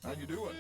How you doing?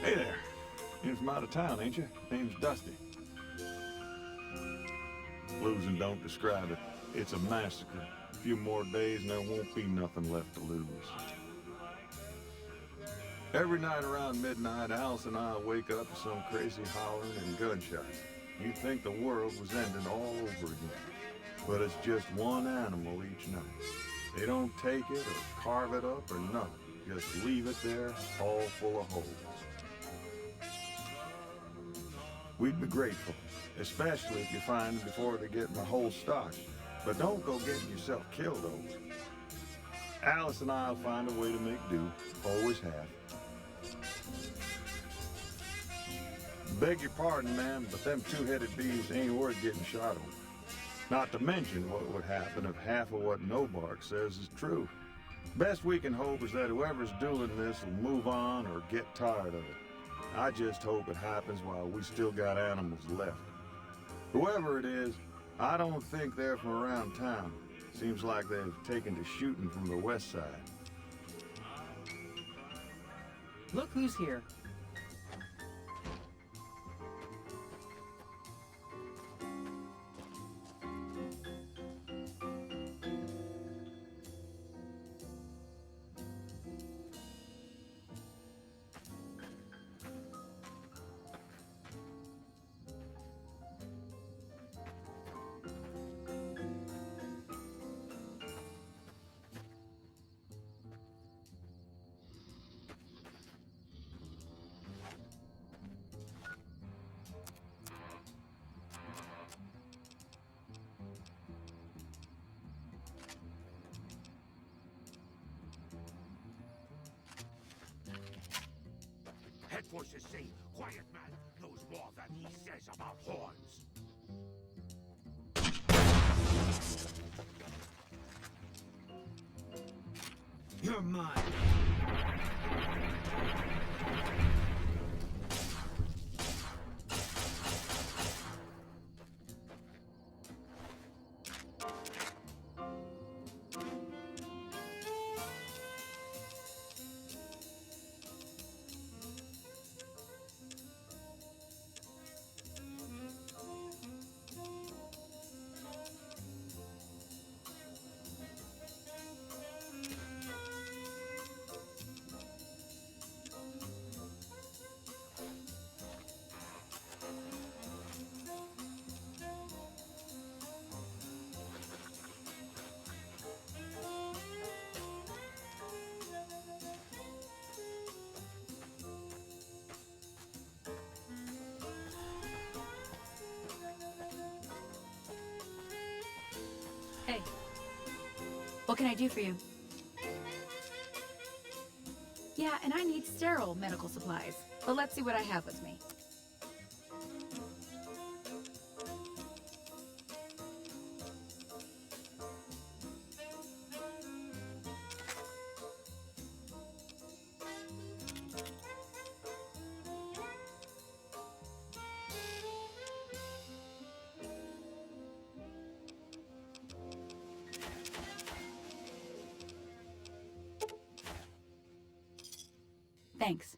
Hey there. You're from out of town, ain't you? Name's Dusty. Losing don't describe it. It's a massacre. A few more days and there won't be nothing left to lose. Every night around midnight, Alice and I wake up to some crazy hollering and gunshots. You'd think the world was ending all over again. But it's just one animal each night. They don't take it or carve it up or nothing. Just leave it there, all full of holes. We'd be grateful, especially if you find them before they get in the whole stock. But don't go getting yourself killed over it. Alice and I'll find a way to make do, always have. Beg your pardon, ma'am, but them two-headed beasts ain't worth getting shot on. Not to mention what would happen if half of what Nobark says is true. Best we can hope is that whoever's doing this will move on or get tired of it. I just hope it happens while we still got animals left. Whoever it is, I don't think they're from around town. Seems like they've taken to shooting from the west side. Look who's here. Head voices say, quiet man knows more than he says about horns. You're mine. What can I do for you? Yeah, and I need sterile medical supplies. But let's see what I have with me. Thanks.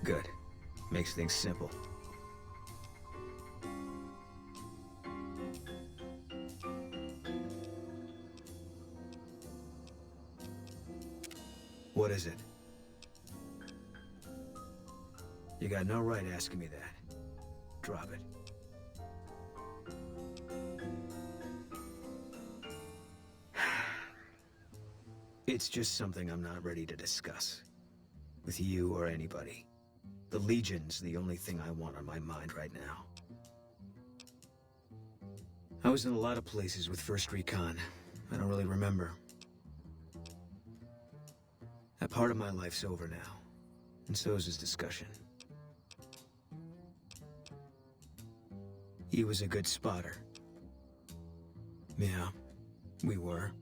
Good. Makes things simple. What is it? You got no right asking me that. Drop it. It's just something I'm not ready to discuss. With you or anybody. The Legion's the only thing I want on my mind right now. I was in a lot of places with First Recon. I don't really remember. That part of my life's over now. And so is this discussion. He was a good spotter. Yeah, we were.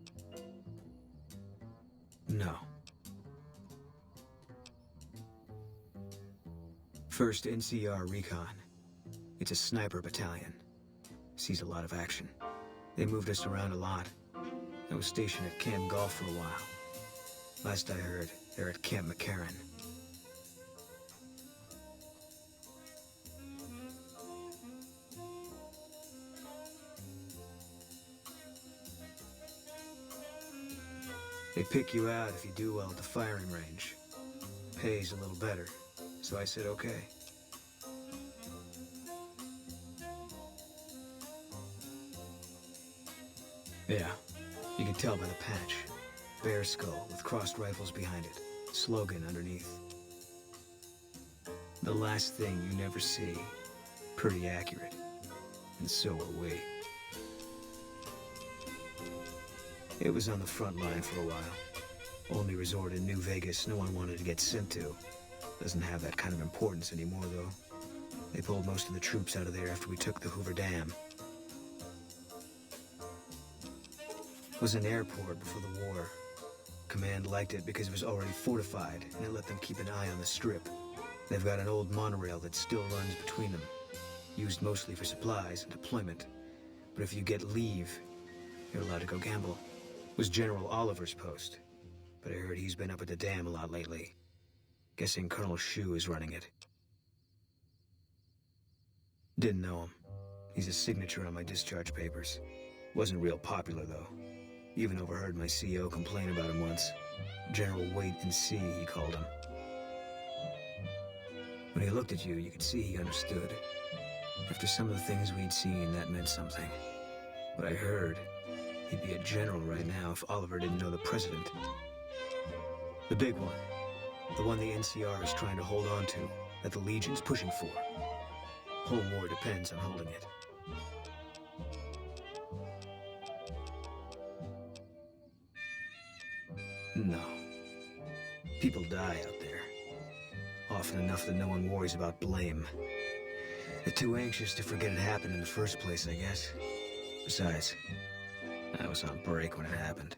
No. First NCR Recon. It's a sniper battalion. Sees a lot of action. They moved us around a lot. I was stationed at Camp Golf for a while. Last I heard, they're at Camp McCarran. They pick you out if you do well at the firing range. Pays a little better, so I said okay. Yeah, you can tell by the patch. Bear skull with crossed rifles behind it. Slogan underneath. The last thing you never see. Pretty accurate. And so are we. It was on the front line for a while. Only resort in New Vegas no one wanted to get sent to. Doesn't have that kind of importance anymore, though. They pulled most of the troops out of there after we took the Hoover Dam. It was an airport before the war. Command liked it because it was already fortified, and it let them keep an eye on the Strip. They've got an old monorail that still runs between them. Used mostly for supplies and deployment. But if you get leave, you're allowed to go gamble. Was General Oliver's post. But I heard he's been up at the dam a lot lately. Guessing Colonel Shu is running it. Didn't know him. He's a signature on my discharge papers. Wasn't real popular, though. Even overheard my CO complain about him once. General Wait and See, he called him. When he looked at you, you could see he understood. After some of the things we'd seen, that meant something. But I heard he'd be a general right now if Oliver didn't know the president. The big one. The one the NCR is trying to hold on to, that the Legion's pushing for. Whole war depends on holding it. No. People die out there. Often enough that no one worries about blame. They're too anxious to forget it happened in the first place, I guess. Besides, I was on break when it happened.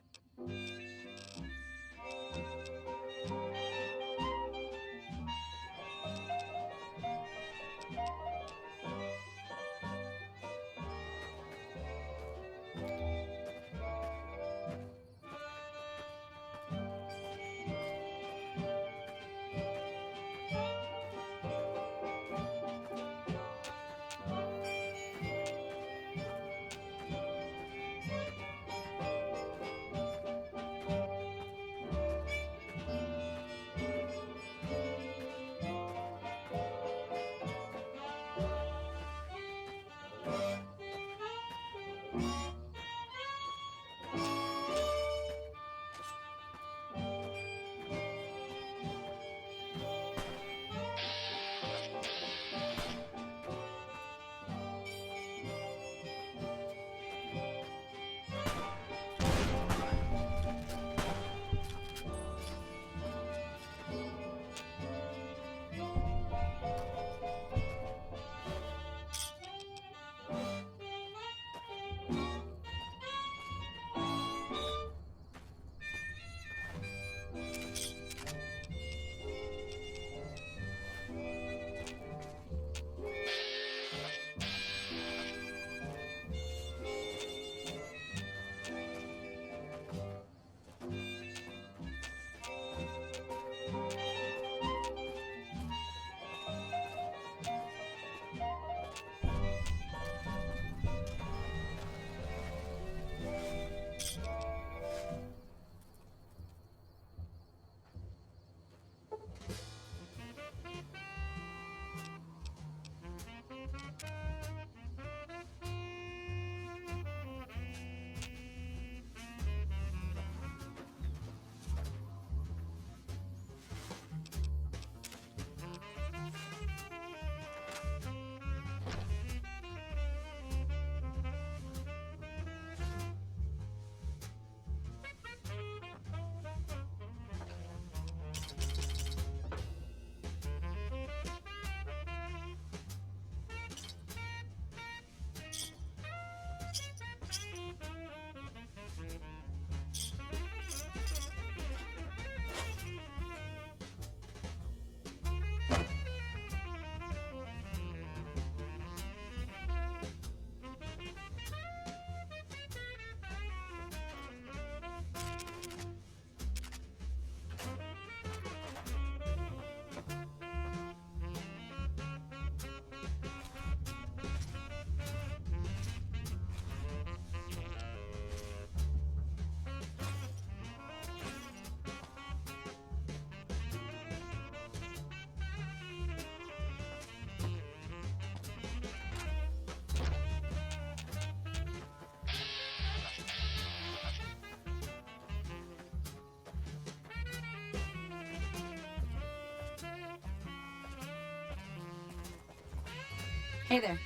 Hey there.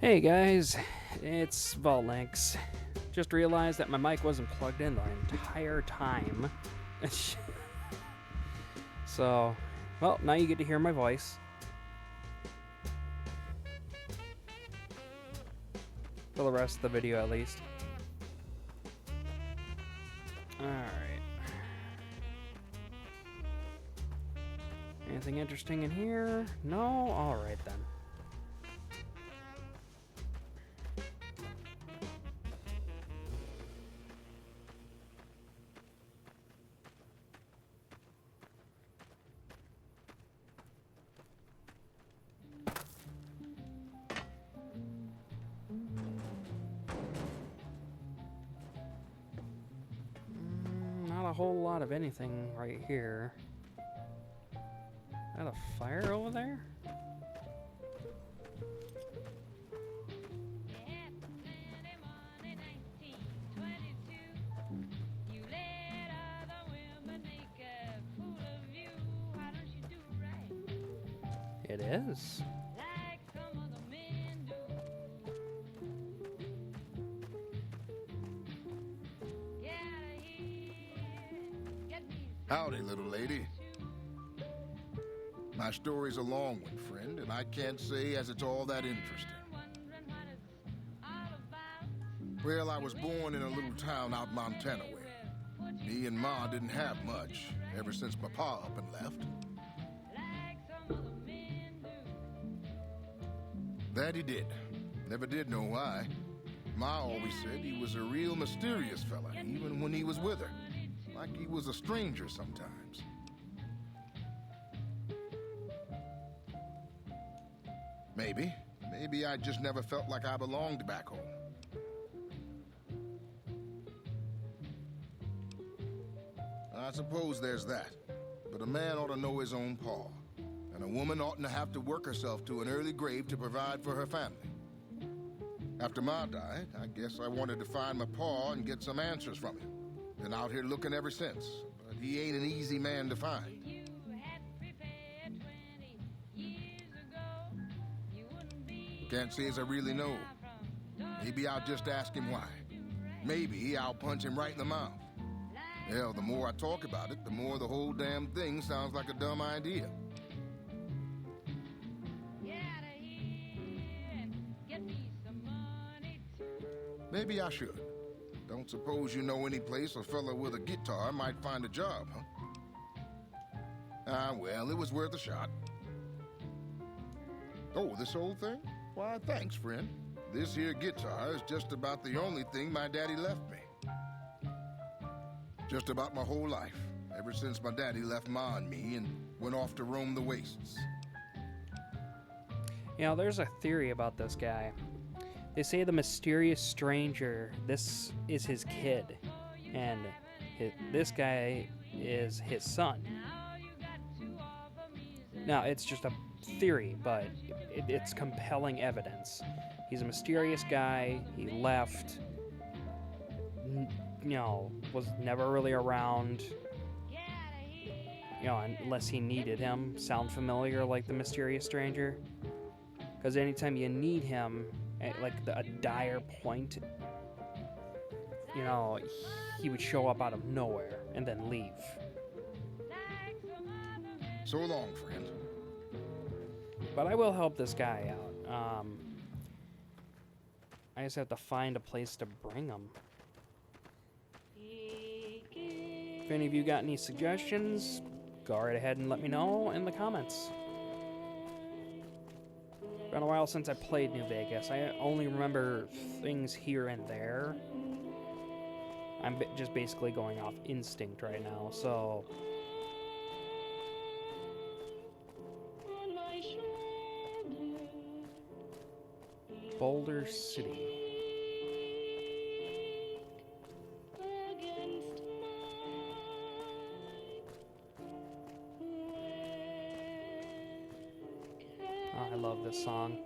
Hey guys, it's Vault-Lynx. Just realized that my mic wasn't plugged in the entire time. So, well, now you get to hear my voice. For the rest of the video, at least. Alright. Anything interesting in here? No? Alright then. Not a whole lot of anything right here. Is that a fire over there? It is. Howdy, little lady. My story's a long one, friend, and I can't say as it's all that interesting. Well, I was born in a little town out Montana way. Me and Ma didn't have much ever since my pa up and left. That he did. Never did know why. Ma always said he was a real mysterious fella, even when he was with her. Like he was a stranger sometimes. Maybe I just never felt like I belonged back home. I suppose there's that. But a man ought to know his own paw. And a woman oughtn't to have to work herself to an early grave to provide for her family. After Ma died, I guess I wanted to find my paw and get some answers from him. Been out here looking ever since, but he ain't an easy man to find. Can't say as I really know. Maybe I'll just ask him why. Maybe I'll punch him right in the mouth. Hell, the more I talk about it, the more the whole damn thing sounds like a dumb idea. Maybe I should. Don't suppose you know any place a fella with a guitar might find a job, huh? Ah, well, it was worth a shot. Oh, this old thing? Why, thanks, friend. This here guitar is just about the only thing my daddy left me. Just about my whole life, ever since my daddy left Ma and me and went off to roam the wastes. You know, there's a theory about this guy. They say the mysterious stranger, this is his kid, and this guy is his son. Now, it's just a theory, but it's compelling evidence. He's a mysterious guy, he left, you know, was never really around, you know, unless he needed him. Sound familiar, like the mysterious stranger? Because anytime you need him, at like a dire point, you know, he would show up out of nowhere and then leave. So long, friend. But I will help this guy out. I just have to find a place to bring him. If any of you got any suggestions, go right ahead and let me know in the comments. Been a while since I played New Vegas. I only remember things here and there. I'm just basically going off instinct right now, so... Boulder City. Oh, I love this song.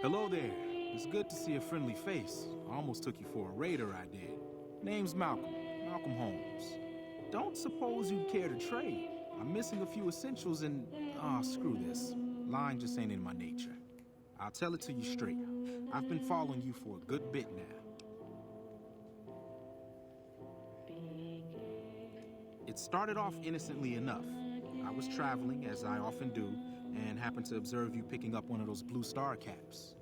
Hello there. It's good to see a friendly face. I almost took you for a raider, I did. Name's Malcolm. Malcolm Holmes. Don't suppose you'd care to trade. I'm missing a few essentials and... Ah, screw this. Lying just ain't in my nature. I'll tell it to you straight. I've been following you for a good bit now. It started off innocently enough. I was traveling, as I often do, and happened to observe you picking up one of those blue star caps.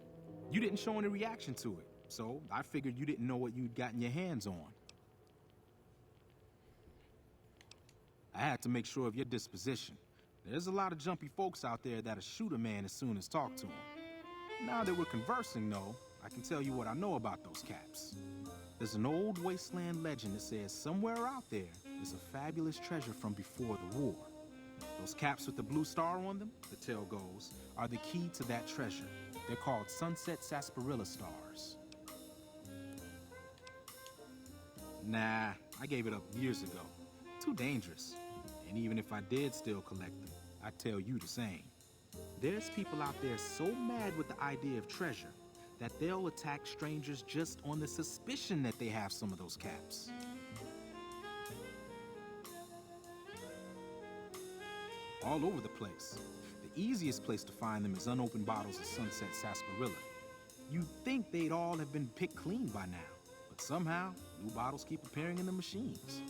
You didn't show any reaction to it, so I figured you didn't know what you'd gotten your hands on. I had to make sure of your disposition. There's a lot of jumpy folks out there that'll shoot a man as soon as talk to him. Now that we're conversing, though, I can tell you what I know about those caps. There's an old wasteland legend that says somewhere out there is a fabulous treasure from before the war. Those caps with the blue star on them, the tale goes, are the key to that treasure. They're called sunset sarsaparilla stars. Nah, I gave it up years ago. Too dangerous. And even if I did still collect them, I'd tell you the same. There's people out there so mad with the idea of treasure that they'll attack strangers just on the suspicion that they have some of those caps. All over the place. The easiest place to find them is unopened bottles of sunset sarsaparilla. You'd think they'd all have been picked clean by now, but somehow, new bottles keep appearing in the machines.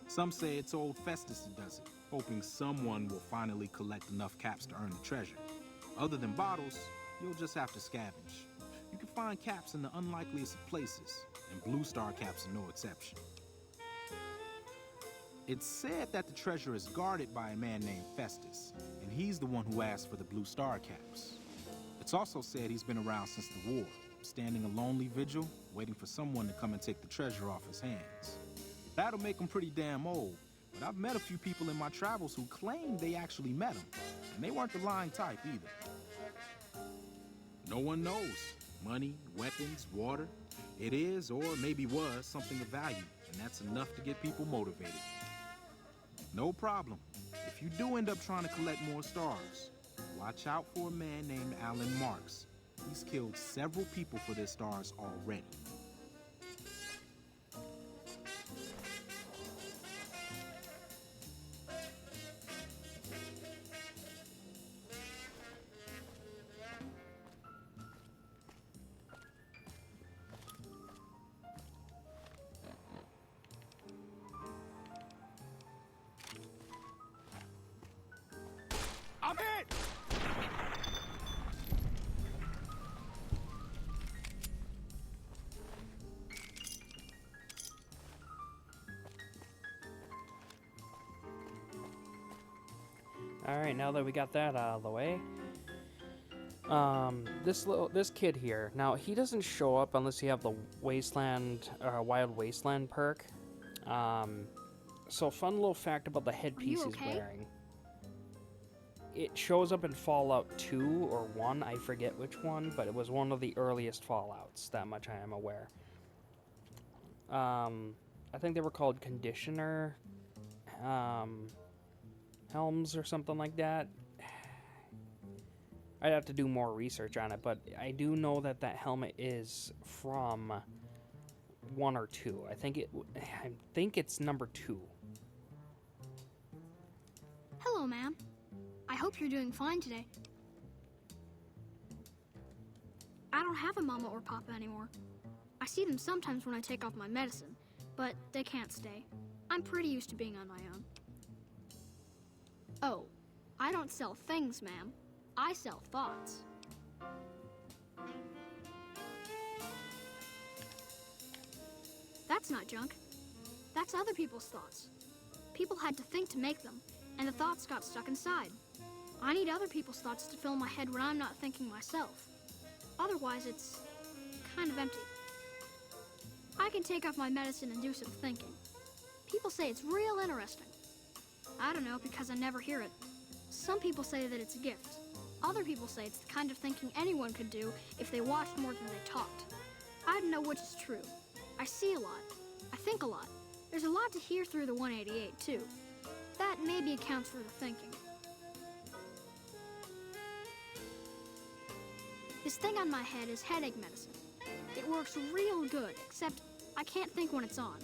Some say it's old Festus that does it, hoping someone will finally collect enough caps to earn the treasure. Other than bottles, you'll just have to scavenge. You can find caps in the unlikeliest of places, and blue star caps are no exception. It's said that the treasure is guarded by a man named Festus, and he's the one who asked for the blue star caps. It's also said he's been around since the war, standing a lonely vigil, waiting for someone to come and take the treasure off his hands. That'll make him pretty damn old, but I've met a few people in my travels who claim they actually met him, and they weren't the lying type either. No one knows. Money, weapons, water. It is, or maybe was, something of value, and that's enough to get people motivated. No problem. If you do end up trying to collect more stars, watch out for a man named Alan Marks. He's killed several people for their stars already. I'm hit! Alright, now that we got that out of the way, this kid here, now he doesn't show up unless you have the Wild Wasteland perk. So fun little fact about the headpiece he's wearing. It shows up in Fallout 2 or 1, I forget which one, but it was one of the earliest Fallouts, that much I am aware. I think they were called Conditioner helms or something like that. I'd have to do more research on it, but I do know that that helmet is from 1 or 2. I think it's number 2. Hello, ma'am. I hope you're doing fine today. I don't have a mama or papa anymore. I see them sometimes when I take off my medicine, but they can't stay. I'm pretty used to being on my own. Oh, I don't sell things, ma'am. I sell thoughts. That's not junk. That's other people's thoughts. People had to think to make them, and the thoughts got stuck inside. I need other people's thoughts to fill my head when I'm not thinking myself. Otherwise, it's kind of empty. I can take off my medicine and do some thinking. People say it's real interesting. I don't know, because I never hear it. Some people say that it's a gift. Other people say it's the kind of thinking anyone could do if they watched more than they talked. I don't know which is true. I see a lot. I think a lot. There's a lot to hear through the 188, too. That maybe accounts for the thinking. This thing on my head is headache medicine. It works real good, except I can't think when it's on.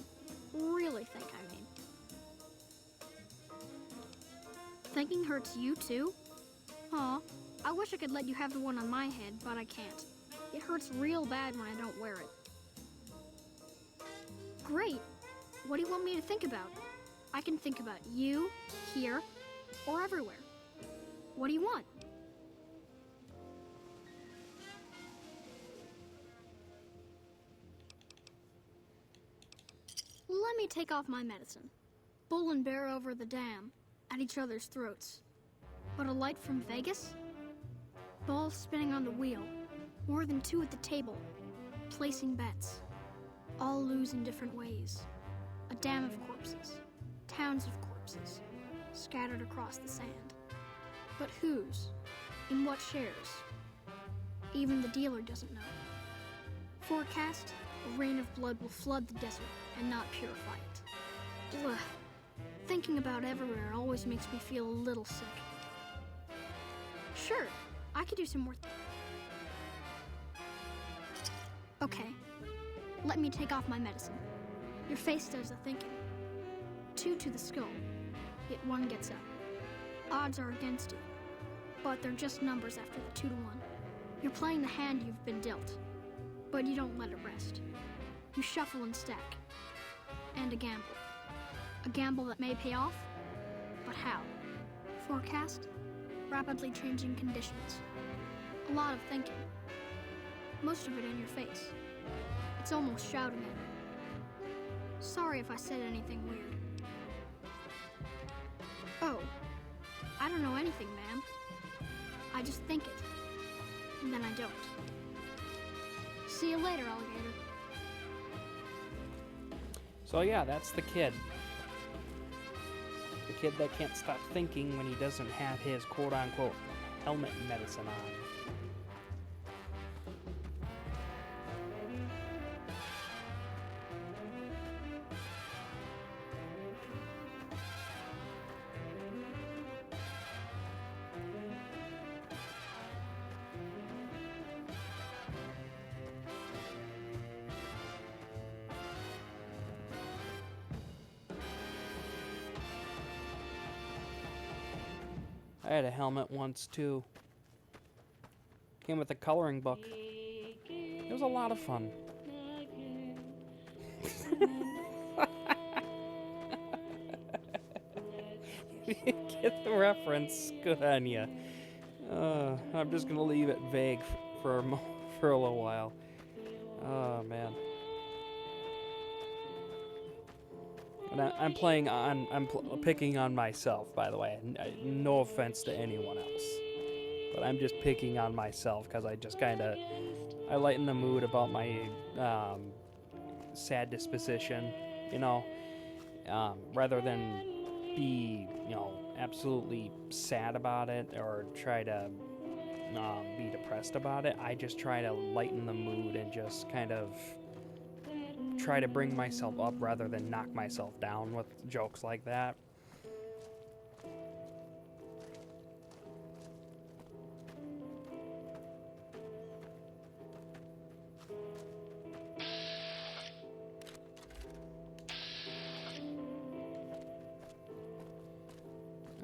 Really think, I mean. Thinking hurts you, too? Aw, I wish I could let you have the one on my head, but I can't. It hurts real bad when I don't wear it. Great. What do you want me to think about? I can think about you, here, or everywhere. What do you want? Let me take off my medicine. Bull and bear over the dam, at each other's throats. But a light from Vegas? Balls spinning on the wheel, more than 2 at the table, placing bets. All lose in different ways. A dam of corpses, towns of corpses, scattered across the sand. But whose? In what shares? Even the dealer doesn't know. Forecast, a rain of blood will flood the desert and not purify it. Ugh. Thinking about everywhere always makes me feel a little sick. Sure, I could do some more. Okay, let me take off my medicine. Your face does the thinking. 2 to the skull, yet 1 gets up. Odds are against you, but they're just numbers after the 2 to 1. You're playing the hand you've been dealt, but you don't let it rest. You shuffle and stack, and a gamble. A gamble that may pay off, but how? Forecast, rapidly changing conditions. A lot of thinking. Most of it in your face. It's almost shouting at me. Sorry if I said anything weird. Oh, I don't know anything, ma'am. I just think it, and then I don't. See you later, alligator. So yeah, that's the kid. The kid that can't stop thinking when he doesn't have his quote-unquote helmet medicine on. I had a helmet once too. Came with a coloring book. It was a lot of fun. Get the reference? Good on ya. I'm just gonna leave it vague for a little while. Oh man. And I'm picking on myself, by the way. No offense to anyone else, but I'm just picking on myself because I just I lighten the mood about my sad disposition, you know, rather than be, you know, absolutely sad about it or try to be depressed about it. I just try to lighten the mood and just kind of try to bring myself up rather than knock myself down with jokes like that.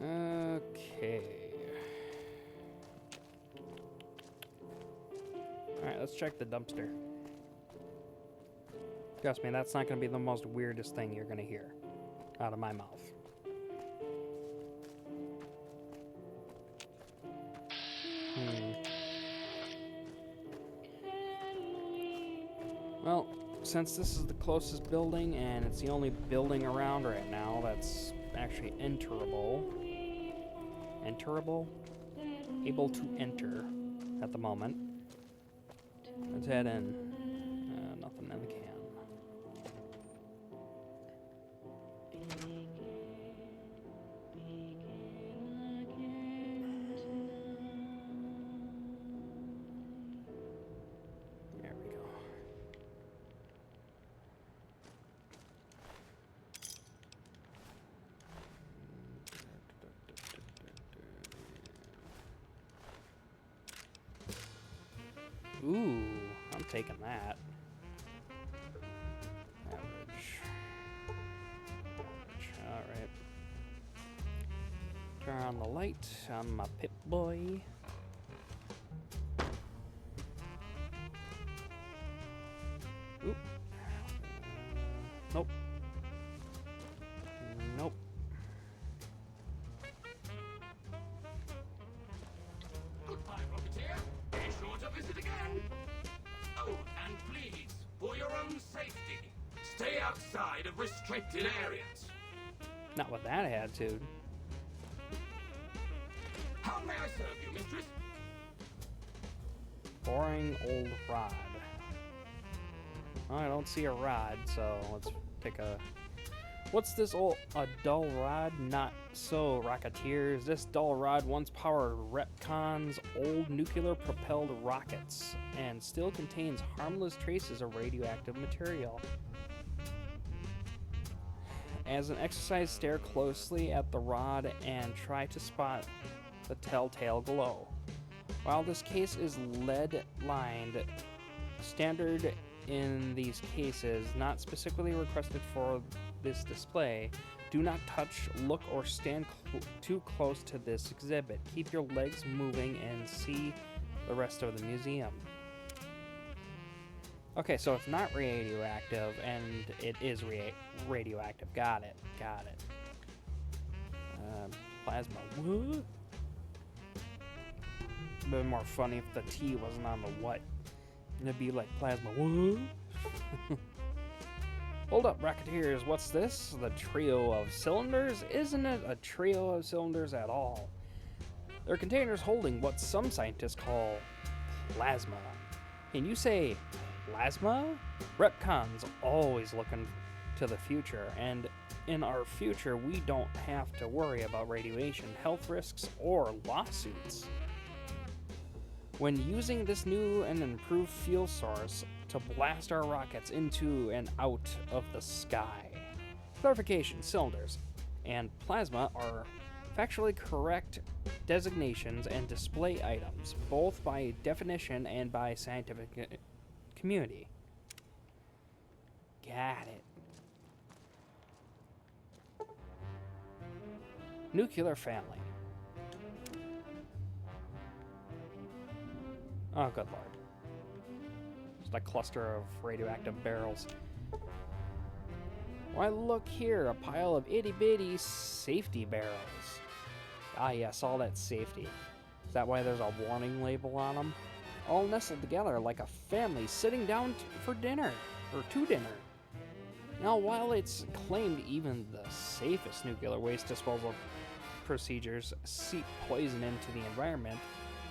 Okay. Alright, let's check the dumpster. Trust me, that's not going to be the most weirdest thing you're going to hear out of my mouth. Well, since this is the closest building and it's the only building around right now that's actually enterable, able to enter at the moment, let's head in. Nothing in the can. There we go. Ooh, I'm taking that. Average. Alright. Turn on the light on my Pip-Boy. Oop. Nope. Nope. Goodbye, Rocketeer. Be sure to visit again. Oh, and please, for your own safety, stay outside of restricted areas. Not with that attitude. How may I serve you, mistress? Boring old rod. I don't see a rod, so let's pick a... What's this a dull rod? Not so, Rocketeers. This dull rod once powered Repcon's old nuclear-propelled rockets and still contains harmless traces of radioactive material. As an exercise, stare closely at the rod and try to spot the telltale glow. While this case is lead-lined, standard in these cases, not specifically requested for this display, do not touch, look, or stand too close to this exhibit. Keep your legs moving and see the rest of the museum. Okay, so it's not radioactive, and it is radioactive. Got it. Got it. Plasma. What? It'd been more funny if the T wasn't on the what. It'd be like plasma. What? Hold up, Rocketeers. What's this? The trio of cylinders? Isn't it a trio of cylinders at all? They're containers holding what some scientists call plasma. Can you say plasma? Repcon's always looking to the future, and in our future, we don't have to worry about radiation, health risks, or lawsuits. When using this new and improved fuel source to blast our rockets into and out of the sky. Clarification, cylinders and plasma are factually correct designations and display items, both by definition and by scientific community. Got it. Nuclear family. Oh, good lord. Just a cluster of radioactive barrels. Why, look here, a pile of itty-bitty safety barrels. Ah, yes, all that safety. Is that why there's a warning label on them? All nestled together like a family sitting down for dinner, or to dinner. Now, while it's claimed even the safest nuclear waste disposal procedures seep poison into the environment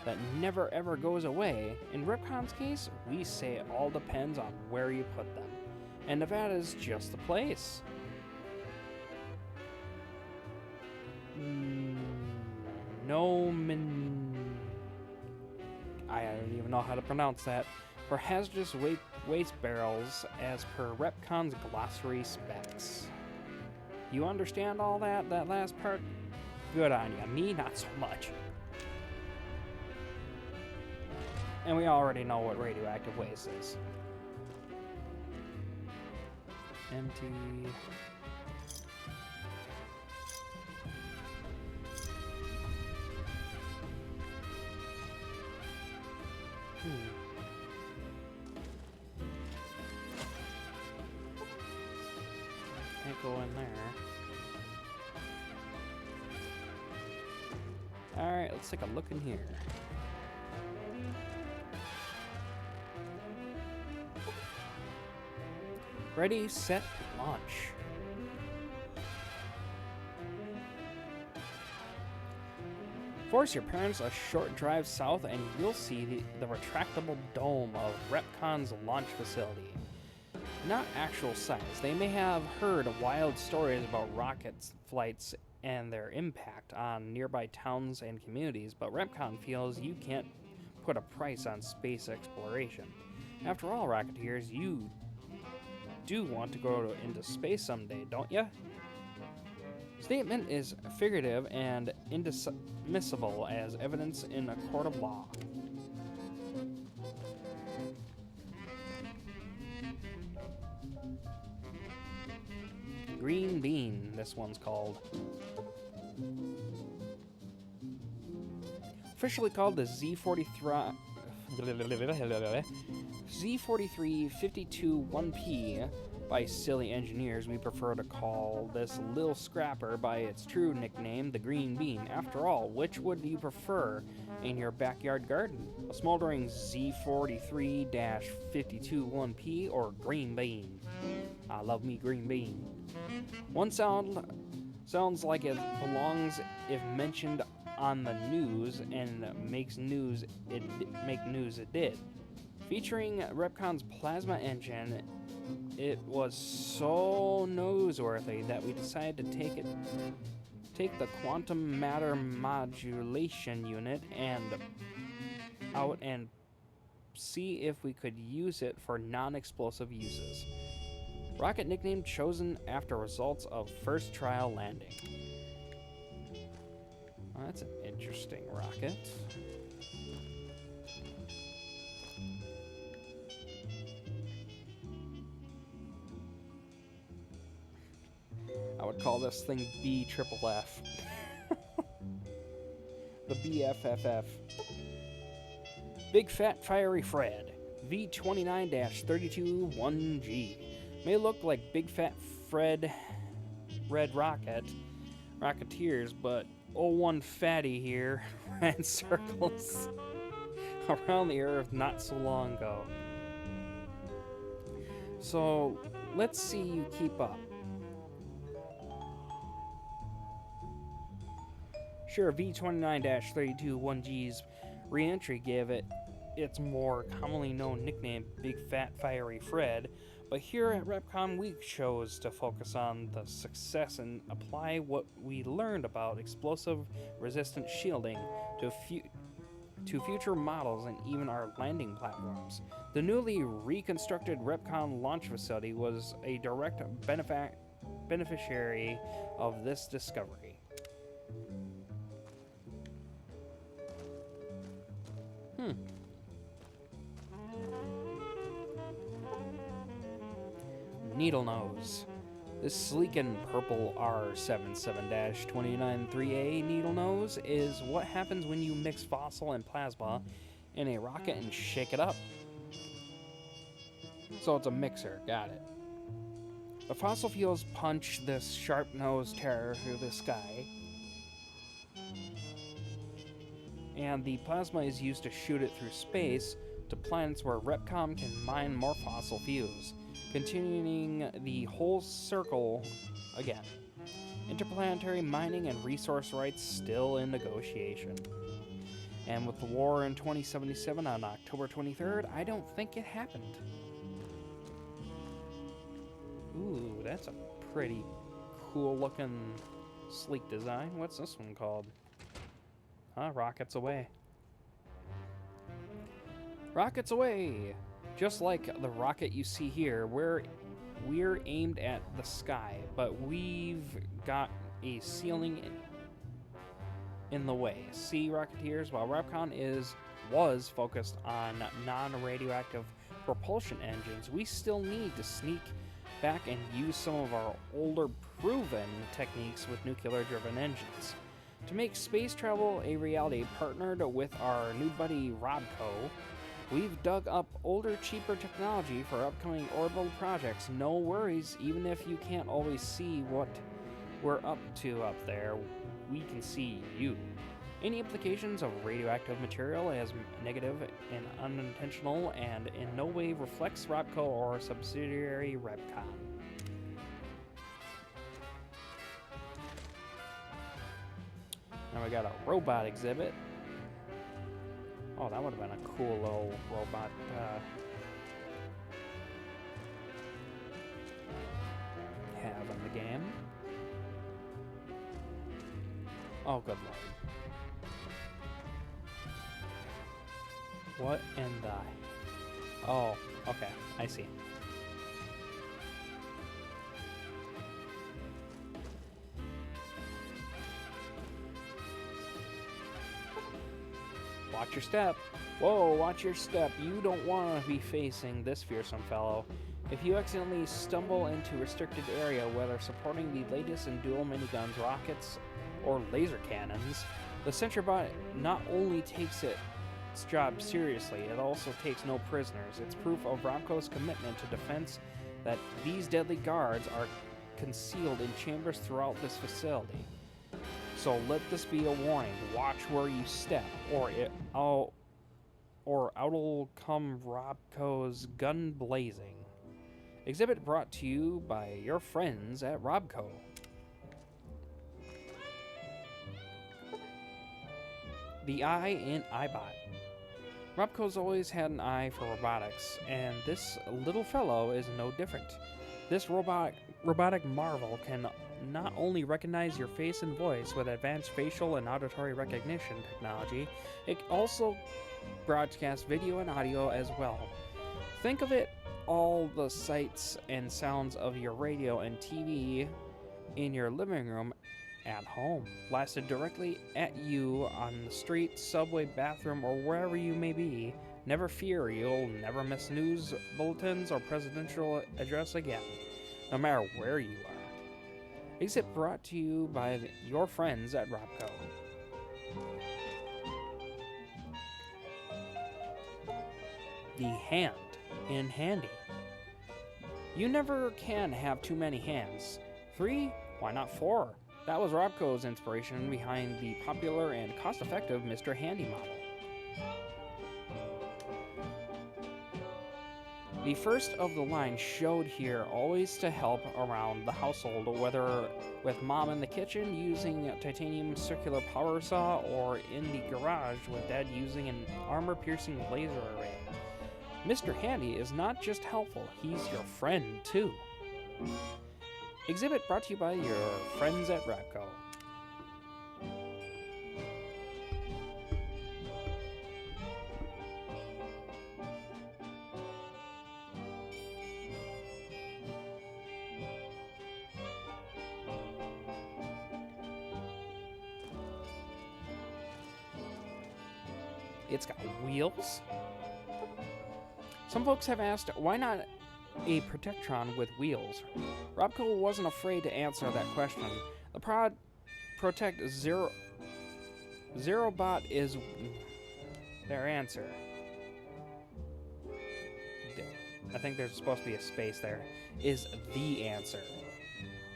that never ever goes away, in Repcon's case, we say it all depends on where you put them. And Nevada's just the place. I don't even know how to pronounce that. For hazardous waste barrels as per Repcon's glossary specs. You understand all that last part? Good on ya. Me, not so much. And we already know what radioactive waste is. Empty. Can't go in there. Alright, let's take a look in here. Ready, set, launch. Force your parents a short drive south and you'll see the retractable dome of Repcon's launch facility. Not actual size. They may have heard wild stories about rocket flights and their impact on nearby towns and communities, but Repcon feels you can't put a price on space exploration. After all, Rocketeers, you do want to go into space someday, don't ya? Statement is figurative and indismissible as evidence in a court of law. Green Bean, this one's called. Officially called the Z43 Z43-52-1P by silly engineers. We prefer to call this little scrapper by its true nickname, the Green Bean. After all, which would you prefer in your backyard garden? A smoldering Z43-52-1P or Green Bean? I love me Green Bean. One sounds like it belongs if mentioned on the news, and make news it did. Featuring Repcon's plasma engine, it was so newsworthy that we decided to take the quantum matter modulation unit out and see if we could use it for non-explosive uses. Rocket nickname chosen after results of first trial landing. Well, that's an interesting rocket. I would call this thing BFFF. The BFFF. Big Fat Fiery Fred, V29-32-1G. May look like Big Fat Fred Red Rocketeers, but 01 Fatty here ran circles around the Earth not so long ago. So, let's see you keep up. Sure, V29-32-1G's re-entry gave it its more commonly known nickname, Big Fat Fiery Fred, but here at Repcon we chose to focus on the success and apply what we learned about explosive-resistant shielding to future models and even our landing platforms. The newly reconstructed Repcon launch facility was a direct beneficiary of this discovery. Needle Nose. This sleek and purple R77-293A Needle Nose is what happens when you mix fossil and plasma in a rocket and shake it up. So it's a mixer, got it. The fossil fuels punch this sharp-nosed terror through the sky, and the plasma is used to shoot it through space to planets where Repcom can mine more fossil fuels, continuing the whole circle again. Interplanetary mining and resource rights still in negotiation. And with the war in 2077 on October 23rd, I don't think it happened. Ooh, that's a pretty cool looking sleek design. What's this one called? Rockets Away. Rockets Away! Just like the rocket you see here, we're aimed at the sky, but we've got a ceiling in the way. See, Rocketeers, while Repcon was focused on non-radioactive propulsion engines, we still need to sneak back and use some of our older proven techniques with nuclear-driven engines. To make space travel a reality, partnered with our new buddy Rodco, we've dug up older, cheaper technology for upcoming orbital projects. No worries, even if you can't always see what we're up to up there, we can see you. Any implications of radioactive material as negative and unintentional and in no way reflects Rodco or subsidiary Repcon. Now we got a robot exhibit. Oh, that would have been a cool little robot. Have in the game. Oh, good lord. What in the... Oh, okay, I see. Watch your step. Whoa, watch your step. You don't want to be facing this fearsome fellow. If you accidentally stumble into restricted area, whether supporting the latest in dual miniguns, rockets, or laser cannons, the sentry bot not only takes its job seriously, it also takes no prisoners. It's proof of Robco's commitment to defense that these deadly guards are concealed in chambers throughout this facility. So let this be a warning. Watch where you step, or out'll come Robco's gun blazing. Exhibit brought to you by your friends at Robco. The Eye in iBot. Robco's always had an eye for robotics, and this little fellow is no different. This robotic marvel can not only recognize your face and voice with advanced facial and auditory recognition technology, it also broadcasts video and audio as well. Think of it all the sights and sounds of your radio and TV in your living room at home, blasted directly at you on the street, subway, bathroom, or wherever you may be. Never fear, you'll never miss news bulletins or presidential address again, no matter where you are. Exit brought to you by your friends at Robco. The hand in handy. You never can have too many hands. 3? Why not 4? That was Robco's inspiration behind the popular and cost-effective Mr. Handy model. The first of the line showed here always to help around the household, whether with mom in the kitchen using a titanium circular power saw or in the garage with dad using an armor-piercing laser array. Mr. Handy is not just helpful, he's your friend too. Exhibit brought to you by your friends at Robco. It's got wheels. Some folks have asked, why not a Protectron with wheels? Robco wasn't afraid to answer that question. The Protect Zerobot is their answer. I think there's supposed to be a space there. Is the answer.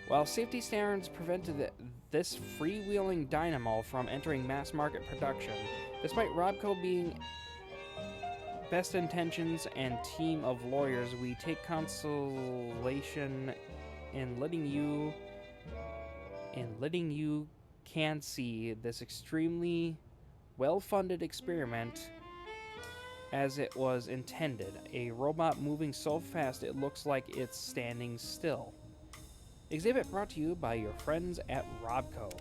While safety standards prevented this freewheeling dynamo from entering mass market production, despite Robco being best intentions and team of lawyers, we take consolation in letting you can see this extremely well-funded experiment as it was intended. A robot moving so fast it looks like it's standing still. Exhibit brought to you by your friends at Robco.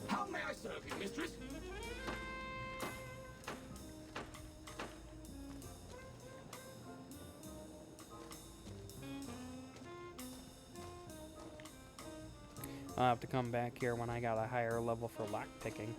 How may I serve you, mistress? I'll have to come back here when I got a higher level for lockpicking.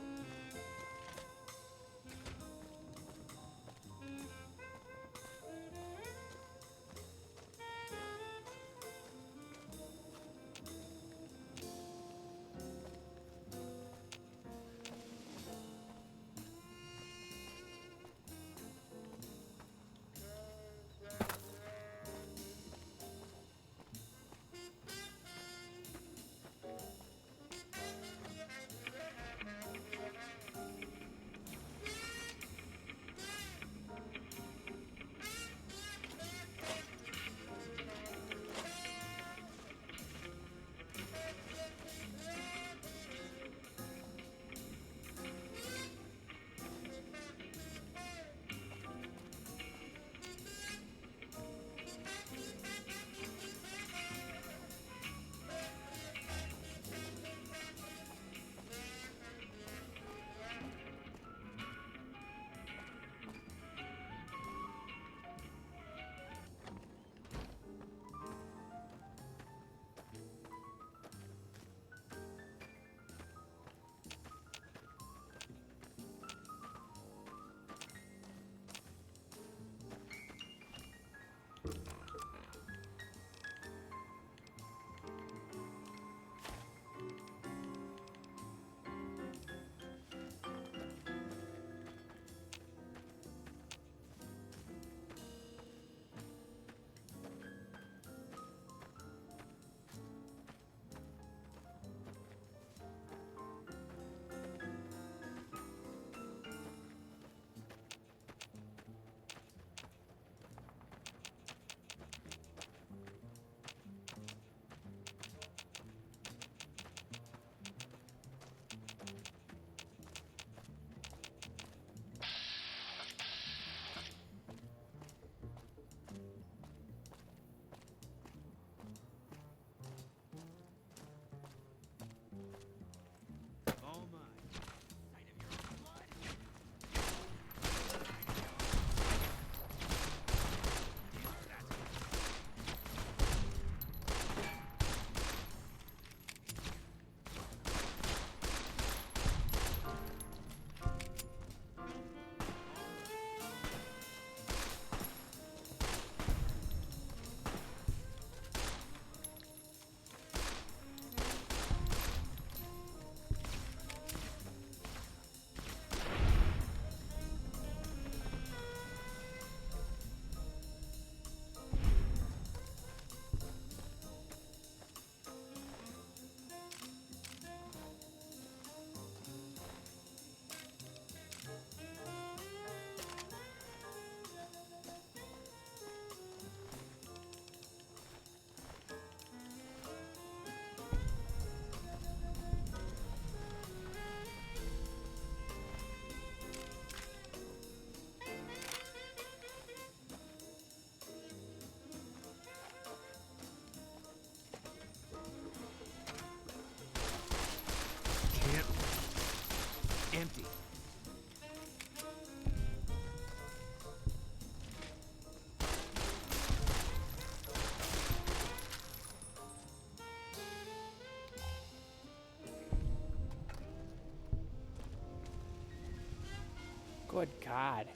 Good God.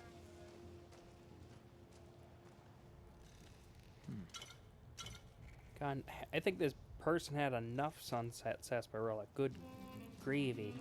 God, I think this person had enough sunset sarsaparilla. Good gravy.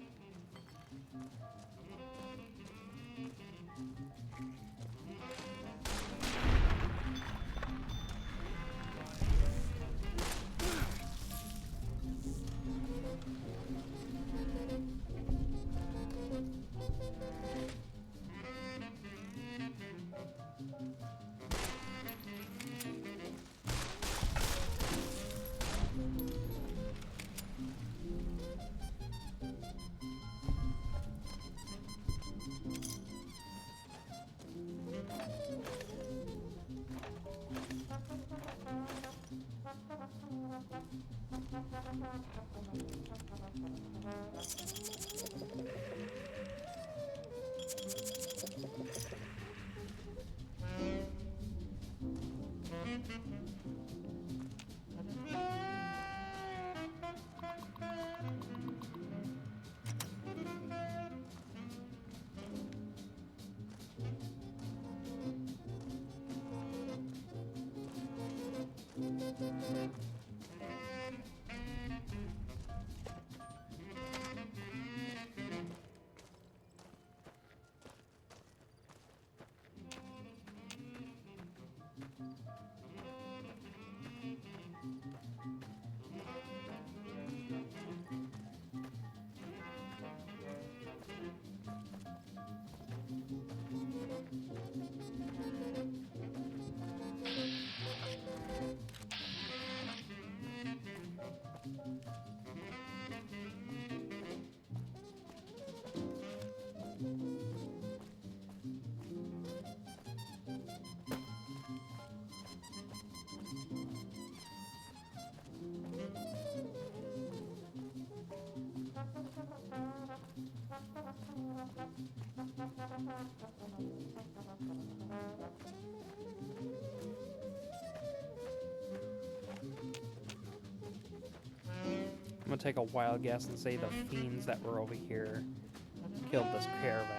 I'm gonna take a wild guess and say the fiends that were over here killed this caravan.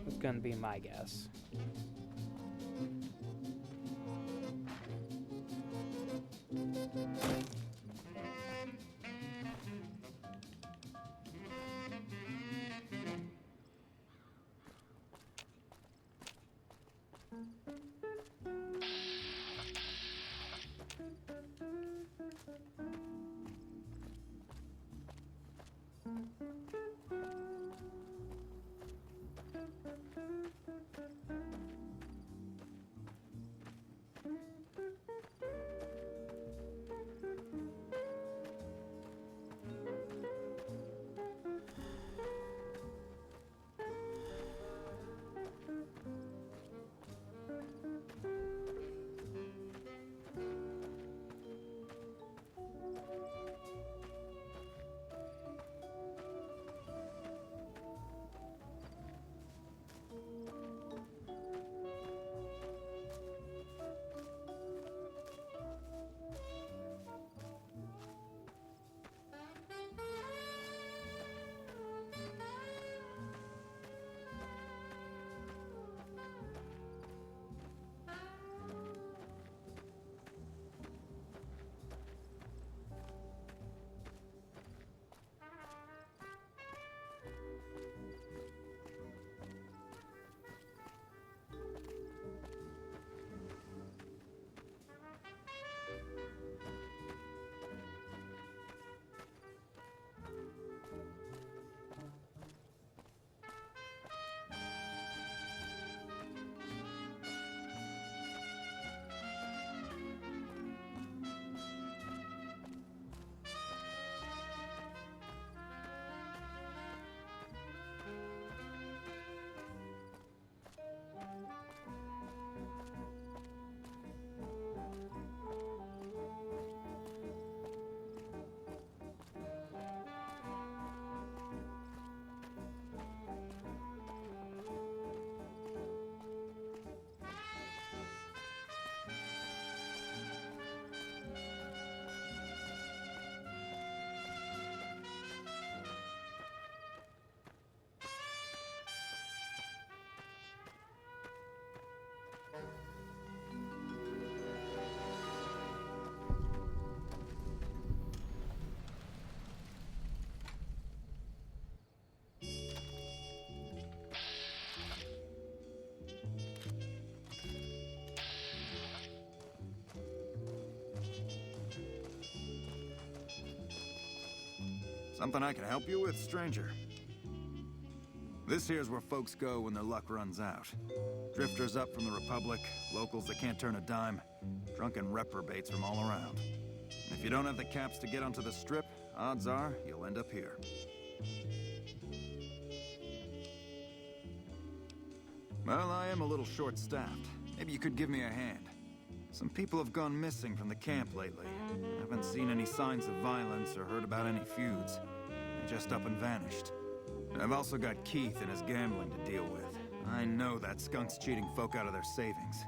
It's gonna be my guess. Something I can help you with, stranger? This here's where folks go when their luck runs out. Drifters up from the Republic, locals that can't turn a dime, drunken reprobates from all around. And if you don't have the caps to get onto the Strip, odds are you'll end up here. Well, I am a little short-staffed. Maybe you could give me a hand. Some people have gone missing from the camp lately. I haven't seen any signs of violence or heard about any feuds. They just up and vanished. I've also got Keith and his gambling to deal with. I know that skunk's cheating folk out of their savings.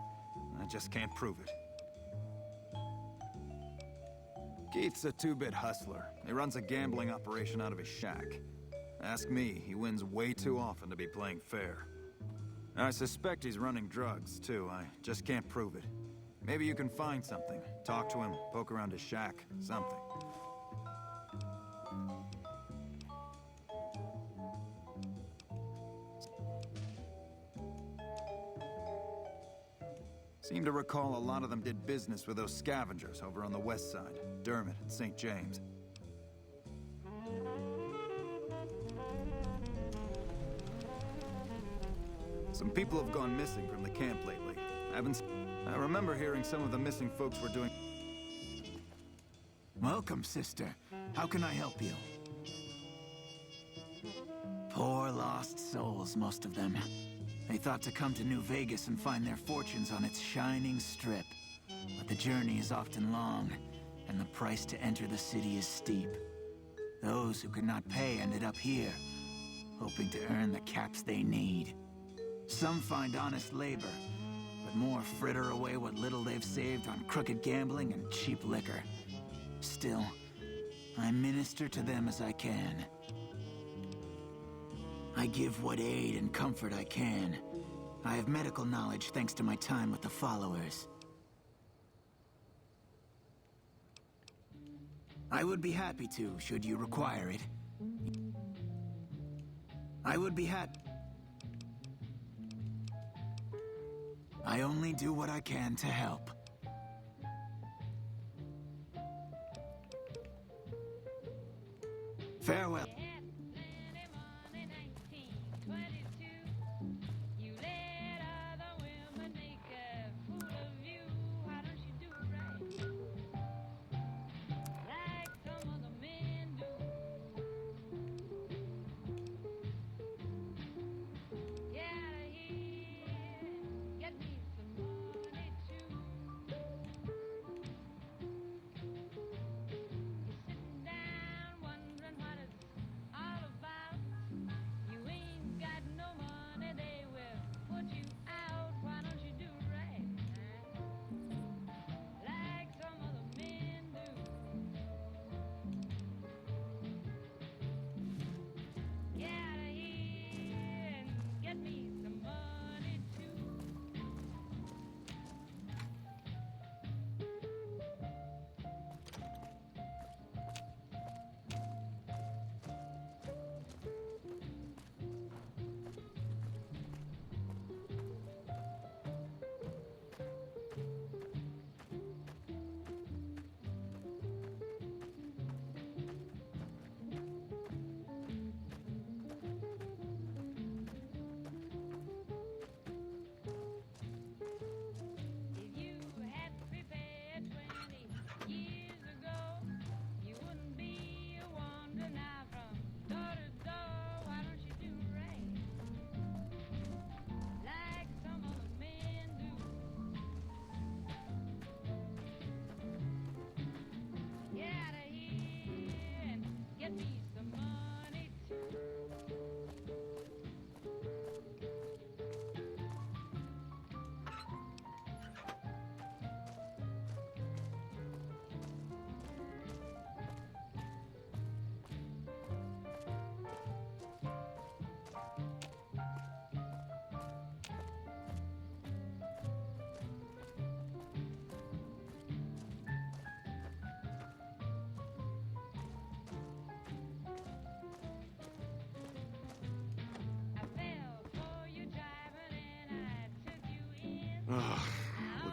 I just can't prove it. Keith's a two-bit hustler. He runs a gambling operation out of his shack. Ask me, he wins way too often to be playing fair. I suspect he's running drugs, too. I just can't prove it. Maybe you can find something. Talk to him, poke around his shack, something. Seem to recall a lot of them did business with those scavengers over on the west side, Dermot and St. James. Some people have gone missing from the camp lately. I remember hearing some of the missing folks were doing... Welcome, sister. How can I help you? Poor lost souls, most of them. They thought to come to New Vegas and find their fortunes on its shining strip. But the journey is often long, and the price to enter the city is steep. Those who could not pay ended up here, hoping to earn the caps they need. Some find honest labor, but more fritter away what little they've saved on crooked gambling and cheap liquor. Still, I minister to them as I can. I give what aid and comfort I can. I have medical knowledge thanks to my time with the followers. I would be happy to, should you require it. I would be happy. I only do what I can to help. Farewell.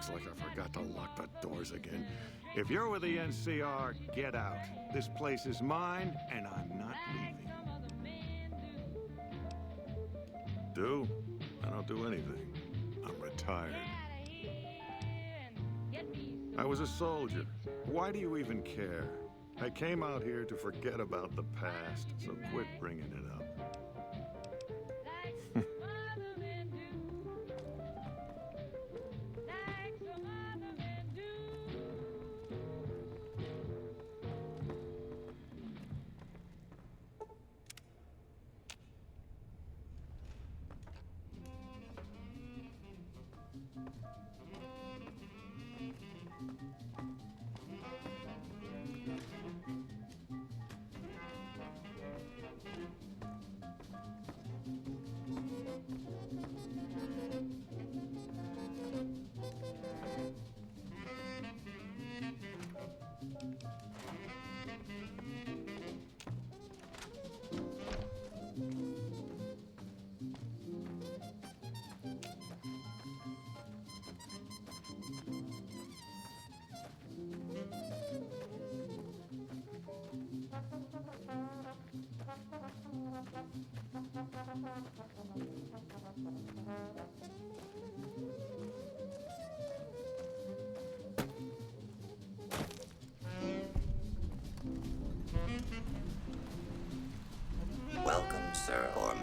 Looks like I forgot to lock the doors again. If you're with the NCR, get out. This place is mine, and I'm not leaving. Do? I don't do anything. I'm retired. I was a soldier. Why do you even care? I came out here to forget about the past, so quit bringing it up. Welcome, Sir Orm.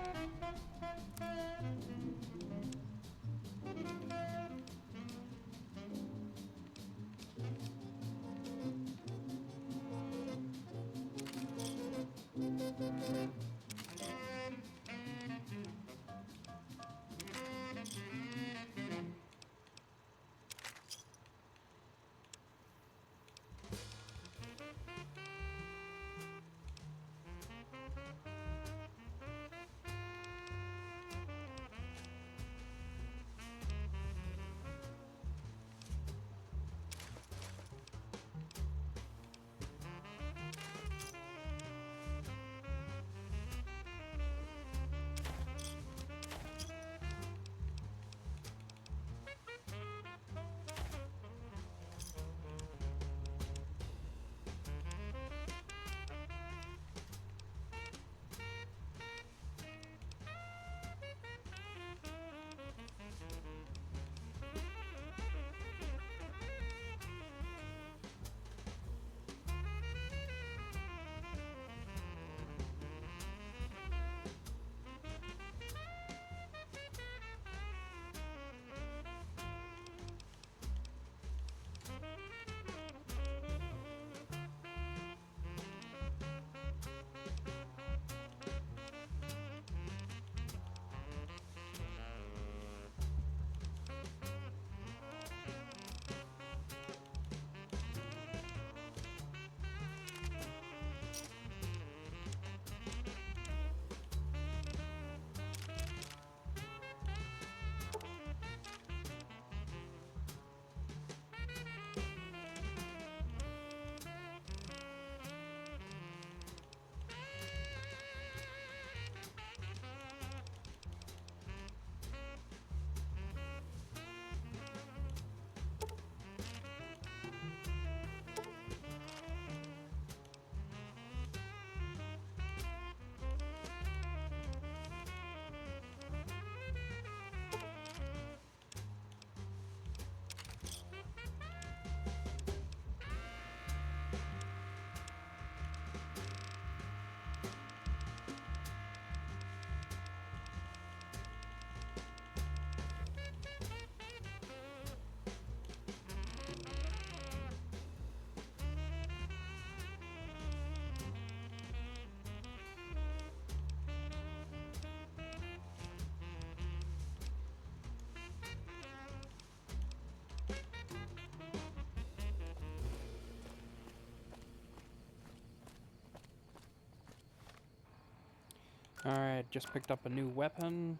Alright, just picked up a new weapon.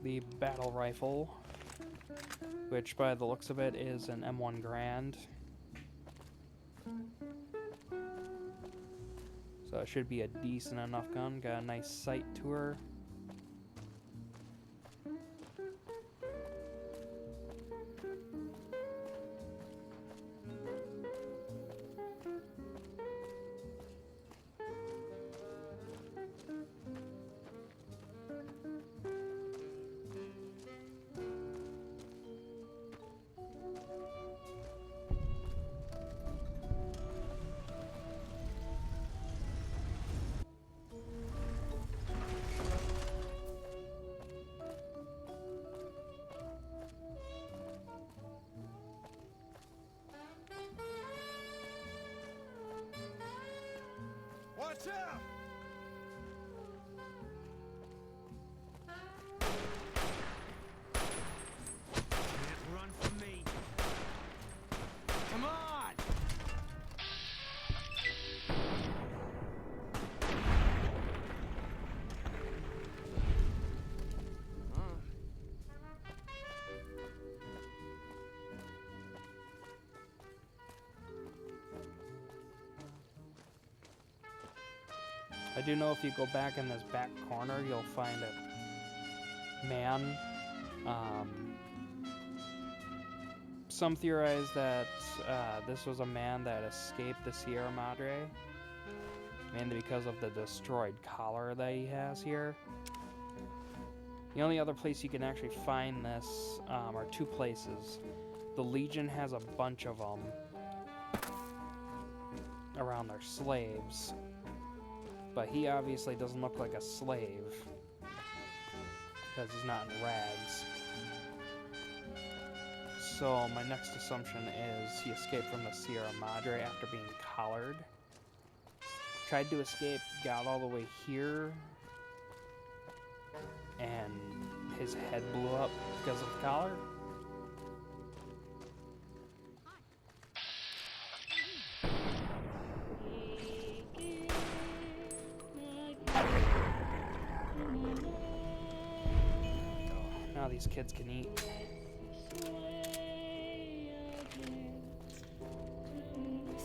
The battle rifle, which by the looks of it is an M1 Grand. So it should be a decent enough gun. Got a nice sight to her. Watch out! Can't run from me. Come on! I do know if you go back in this back corner, you'll find a man. Some theorize that this was a man that escaped the Sierra Madre, mainly because of the destroyed collar that he has here. The only other place you can actually find this are two places. The Legion has a bunch of them around their slaves. But he obviously doesn't look like a slave because he's not in rags. So my next assumption is he escaped from the Sierra Madre after being collared. Tried to escape, got all the way here, and his head blew up because of the collar. Now these kids can eat.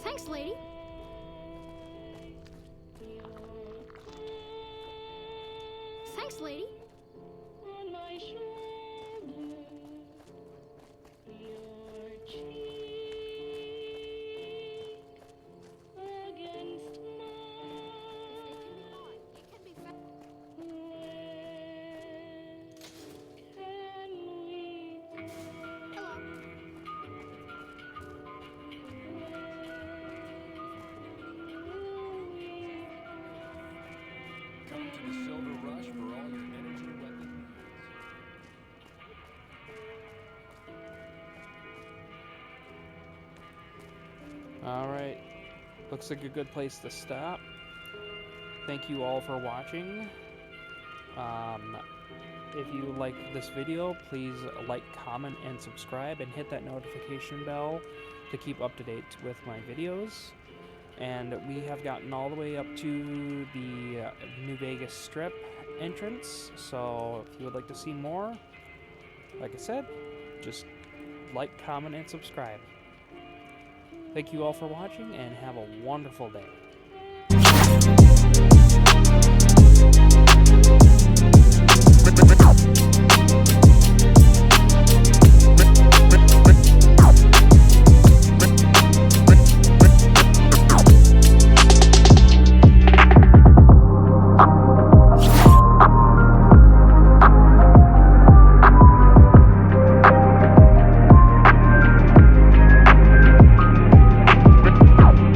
Thanks, lady. Thanks, lady. Come to the Silver Rush for all your energy weapon needs. Alright, looks like a good place to stop. Thank you all for watching. If you like this video, please like, comment, and subscribe, and hit that notification bell to keep up to date with my videos. And we have gotten all the way up to the New Vegas Strip entrance, so if you would like to see more, like I said, just like, comment, and subscribe. Thank you all for watching, and have a wonderful day.